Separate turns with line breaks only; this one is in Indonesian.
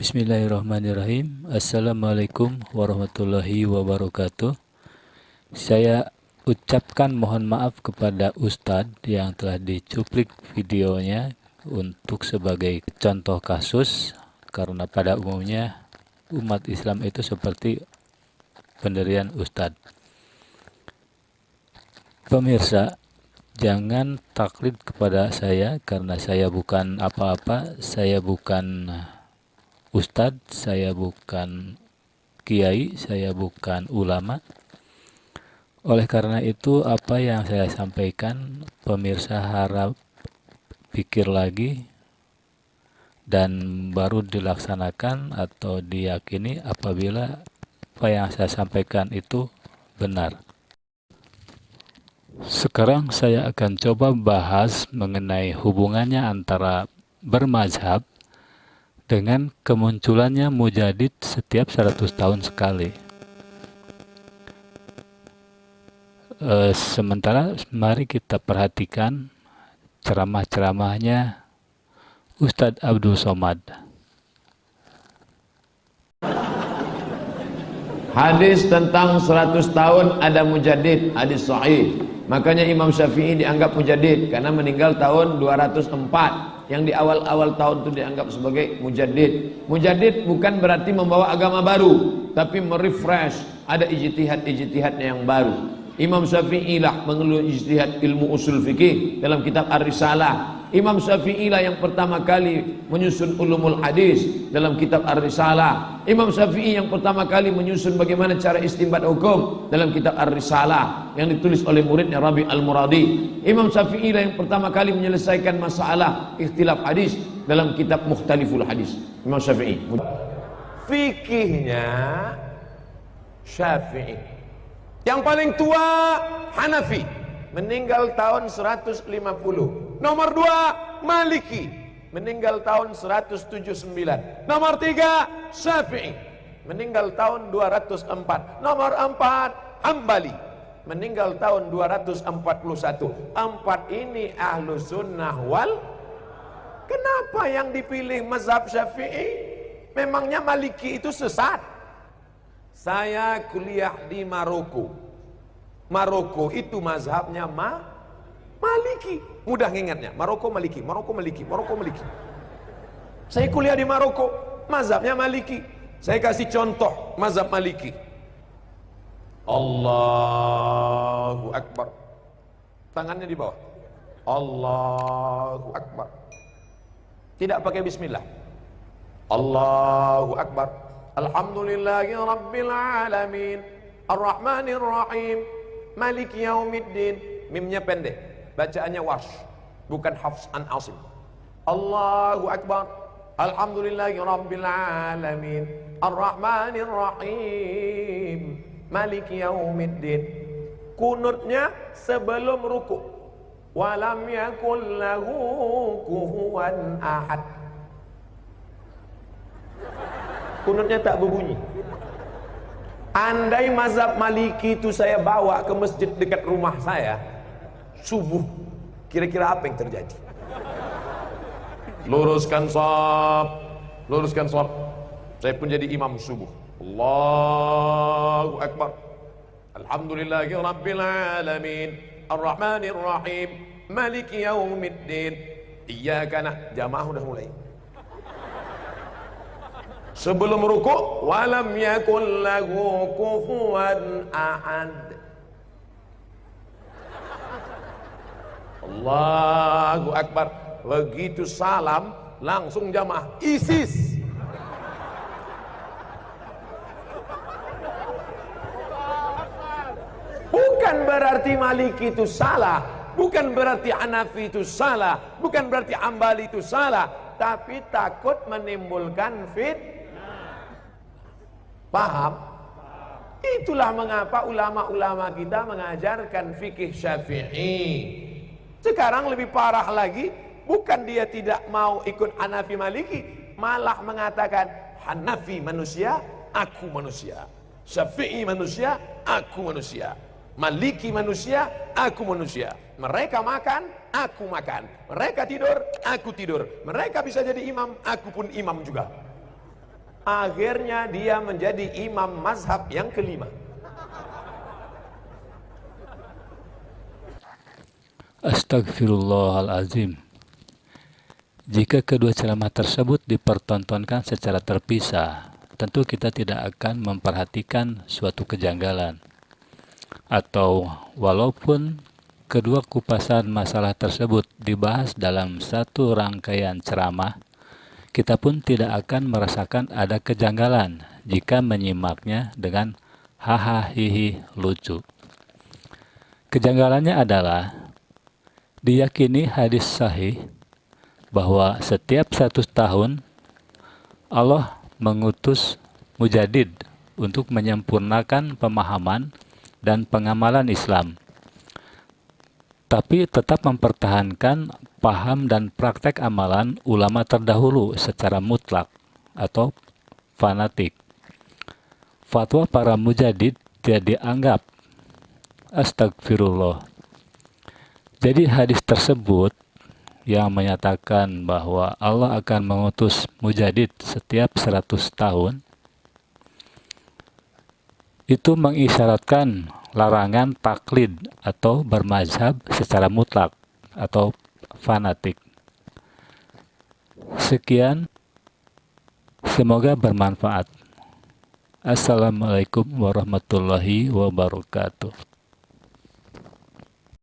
Bismillahirrahmanirrahim. Assalamualaikum warahmatullahi wabarakatuh. Saya ucapkan mohon maaf kepada Ustadz yang telah dicuplik videonya untuk sebagai contoh kasus, karena pada umumnya umat Islam itu seperti pendirian Ustadz. Pemirsa, jangan taklid kepada saya karena saya bukan apa-apa, saya bukan Ustadz, saya bukan kiai, saya bukan ulama. Oleh karena itu, apa yang saya sampaikan, pemirsa harap pikir lagi dan baru dilaksanakan atau diyakini apabila apa yang saya sampaikan itu benar. Sekarang saya akan coba bahas mengenai hubungannya antara bermazhab dengan kemunculannya mujadid setiap 100 tahun sekali. Sementara mari kita perhatikan ceramah-ceramahnya Ustadz Abdul Somad.
Hadis tentang 100 tahun ada mujadid, hadis sahih. Makanya Imam Syafi'i dianggap mujadid karena meninggal tahun 204. Yang di awal-awal tahun itu dianggap sebagai mujadid. Mujadid bukan berarti membawa agama baru, tapi merefresh, ada ijtihad-ijtihadnya yang baru. Imam Syafi'i lah mengeluh ijtihad ilmu usul fikih dalam kitab Ar-Risalah. Imam Syafi'i lah yang pertama kali menyusun ulumul hadis dalam kitab Ar-Risalah. Imam Syafi'i yang pertama kali menyusun bagaimana cara istinbat hukum dalam kitab Ar-Risalah yang ditulis oleh muridnya Rabi' Al-Muradi. Imam Syafi'i lah yang pertama kali menyelesaikan masalah ikhtilaf hadis dalam kitab Mukhtaliful Hadis. Imam Syafi'i. Fikihnya Syafi'i. Yang paling tua Hanafi, meninggal tahun 150. Nomor 2 Maliki, meninggal tahun 179. Nomor 3 Syafi'i, meninggal tahun 204. Nomor 4 Hambali, meninggal tahun 241. 4 ini ahlu sunnah wal. Kenapa yang dipilih mazhab Syafi'i? Memangnya Maliki itu sesat? Saya kuliah di Maroko. Maroko itu mazhabnya Maliki. Mudah ngingatnya, Maroko Maliki, Maroko Maliki, Maroko Maliki. Saya kuliah di Maroko, mazhabnya Maliki. Saya kasih contoh mazhab Maliki. Allahu Akbar. Tangannya di bawah. Allahu Akbar. Tidak pakai bismillah. Allahu Akbar. Alhamdulillahi Rabbil Alamin Ar-Rahmanir Rahim Maliki Yaumiddin. Mimnya pendek, bacaannya warsh, bukan Hafs an Asim. Allahu Akbar. Alhamdulillahi Rabbil Alamin Ar-Rahmanir Rahim Maliki Yaumiddin. Kunutnya sebelum ruku. Walam yakul lahu kufuwan ahad. Kunutnya tak berbunyi. Andai mazhab Maliki itu saya bawa ke masjid dekat rumah saya subuh, kira-kira apa yang terjadi? Luruskan shaf, luruskan shaf. Saya pun jadi imam subuh. Allahu Akbar. Alhamdulillahi Rabbil Alamin Ar-Rahmanir Rahim Maliki Yaumiddin. Iyyaka na'budu. Jamaah udah mulai. Sebelum ruku, walam yakul lahu kufuwan ahad. Allahu Akbar. Begitu salam, langsung jamaah ISIS. Bukan berarti Maliki itu salah, bukan berarti Hanafi itu salah, bukan berarti Hambali itu salah, tapi takut menimbulkan fitnah. Paham? Itulah mengapa ulama-ulama kita mengajarkan fikih Syafi'i. Sekarang lebih parah lagi, bukan dia tidak mau ikut Hanafi Maliki, malah mengatakan Hanafi manusia, aku manusia. Syafi'i manusia, aku manusia. Maliki manusia, aku manusia. Mereka makan, aku makan. Mereka tidur, aku tidur. Mereka bisa jadi imam, aku pun imam juga. Akhirnya dia menjadi imam mazhab yang kelima.
Astagfirullahalazim. Jika kedua ceramah tersebut dipertontonkan secara terpisah, tentu kita tidak akan memperhatikan suatu kejanggalan. Atau walaupun kedua kupasan masalah tersebut dibahas dalam satu rangkaian ceramah, kita pun tidak akan merasakan ada kejanggalan jika menyimaknya dengan hahaha lucu. Kejanggalannya adalah diyakini hadis sahih bahwa setiap 100 tahun Allah mengutus mujadid untuk menyempurnakan pemahaman dan pengamalan Islam, tapi tetap mempertahankan paham dan praktek amalan ulama terdahulu secara mutlak atau fanatik. Fatwa para mujadid tidak dianggap. Astagfirullah. Jadi hadis tersebut yang menyatakan bahwa Allah akan mengutus mujadid setiap 100 tahun itu mengisyaratkan larangan taklid atau bermazhab secara mutlak atau fanatik. Sekian, semoga bermanfaat. Assalamualaikum warahmatullahi wabarakatuh.